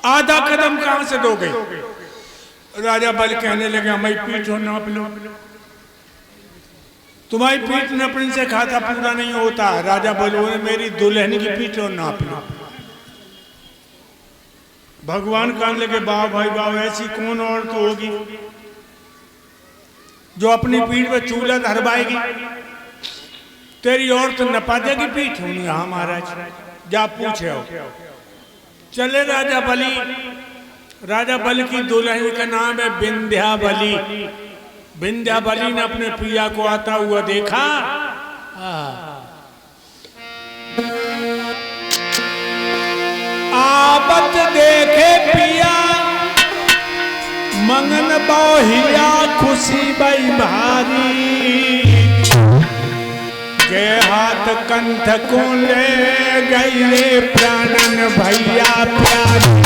आधा कदम कहां से दोगे? राजा बल कहने लगे हमारी पीठ हो नाप लो। तुम्हारी पीठ नपने से खाता पूरा नहीं होता। राजा बल बोले मेरी दुल्हन की पीठ हो नाप लो। भगवान कहने लगे वाह भाई वाह, ऐसी कौन औरत होगी जो अपनी पीठ पे चूल्हा धरवाएगी? तेरी औरत नपा देगी पीठ? हाँ महाराज, जा पूछे हो। चले राजा बलि। राजा बलि की दुल्हन का नाम है विंध्याबली। विंध्याबली ने अपने प्रिया को आता हुआ देखा। आबत देखे पिया मंगन बहुया खुशी बई भारी के हाथ कंठ को ले गई रे प्राणन भैया प्यारी।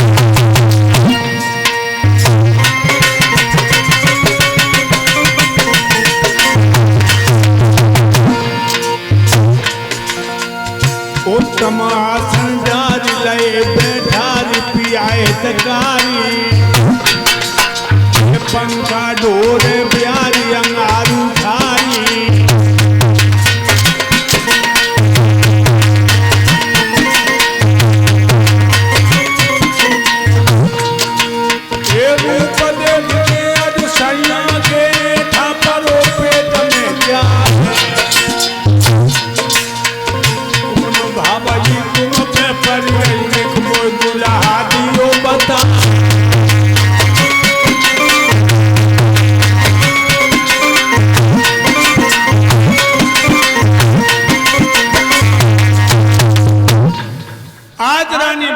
उत्तम आसन जारी लय बैठारी पियाए तकारी पंखा डोरे प्यारी अंगारू खारी।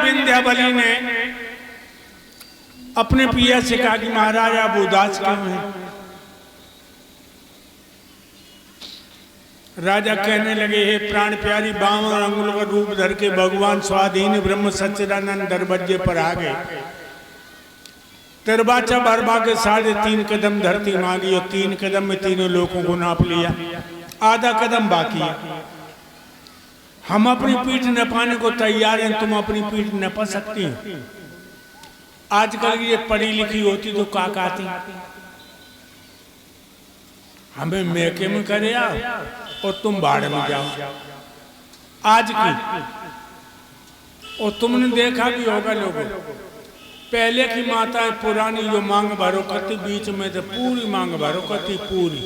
विंध्याबली ने अपने पिया से कहा कि महाराज आप उदास क्यों हैं? राजा कहने लगे हे प्राण प्यारी, 52 अंगुल का रूप धर के भगवान स्वाधीन ब्रह्म सच्चिदानंद दरवाजे पर आ गए। दरवाजा भरवा के 3.5 कदम धरती मांगी और 3 कदम में तीनों लोगों को नाप लिया। आधा कदम बाकी है। हम अपनी पीठ नपाने को तैयार हैं, तुम अपनी पीठ नपा सकती हो? आजकल ये पढ़ी लिखी होती तो का कहती हमें मेके में करे आओ और तुम बाढ़ में जाओ। आज की और तुमने देखा भी होगा लोगों, पहले की माताएं पुरानी जो मांग भरो करती बीच में तो पूरी मांग भरो करती पूरी,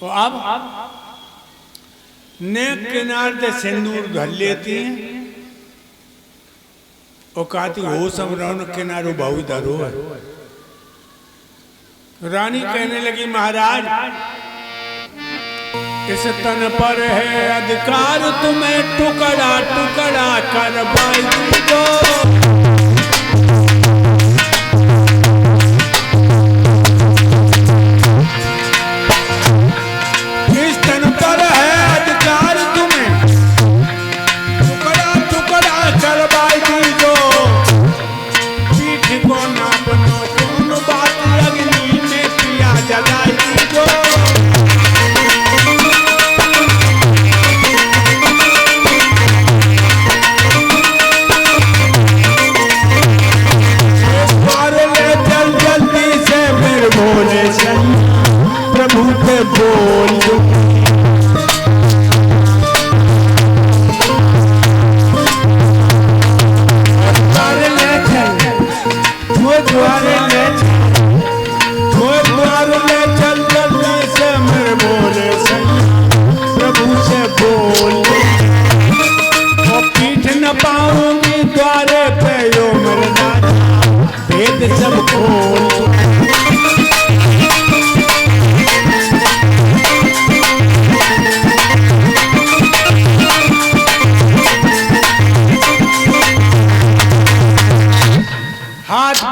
और अब नेक किनार से सिंदूर धर लेती हैं और कहती हो सब रौनक किनारो बहु धरो है। रानी कहने लगी महाराज इस तन पर है अधिकार, तुम्हें टुकड़ा टुकड़ा कर बाई दो।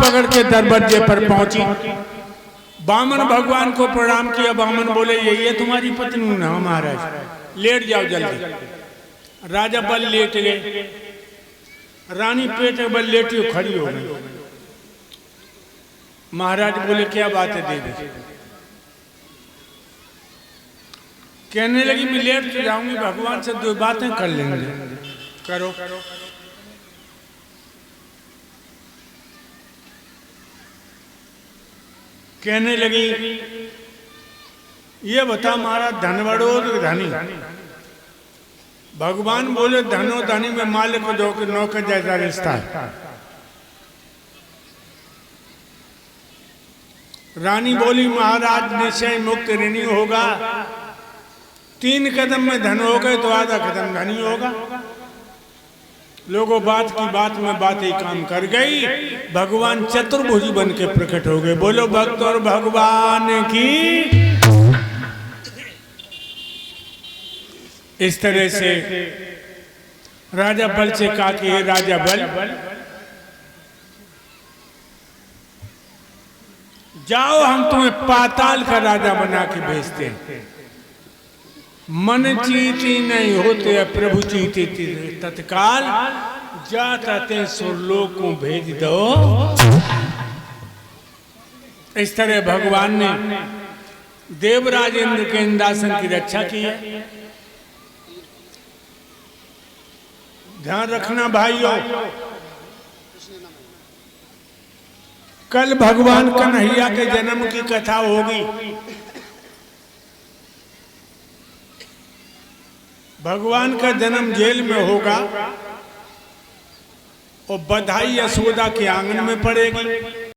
पकड़ के दरवाजे पर पहुंची, बामन भगवान को प्रणाम किया। बामन बोले यही है तुम्हारी पत्नी? ना महाराज, लेट जाओ जल्दी। राजा बल लेट गए, रानी पेट बल लेटी खड़ी हो गई। महाराज बोले क्या बात है देवी? कहने लगी मैं लेट जाऊंगी, भगवान से 2 बातें कर लेंगे। करो। कहने लगी, ये बता महाराज धनवड़ो धनी। भगवान बोले धनो धनी में मालिक को नौकर जैसा रिश्ता है। रानी बोली महाराज निश्चय मुक्त ऋणी होगा, 3 कदम में धन हो गए तो आधा कदम धनी होगा। लोगों बात की बात में बात ही काम कर गई। भगवान चतुर्भुजी बन के प्रकट हो गए। बोलो भक्त और भगवान की। इस तरह से राजा बल से कहा कि हे राजा बल, जाओ हम तुम्हें पाताल का राजा बना के भेजते हैं। मन चीती नहीं होते प्रभु चीती तत्काल, जाते सुरलोक को भेज दो। इस तरह भगवान ने देवराज इंद्र के इंद्रासन की रक्षा की है। ध्यान रखना भाइयों, कल भगवान कन्हैया के जन्म की कथा होगी। भगवान का जन्म जेल में होगा और बधाई यशोदा के आंगन में पड़ेगी।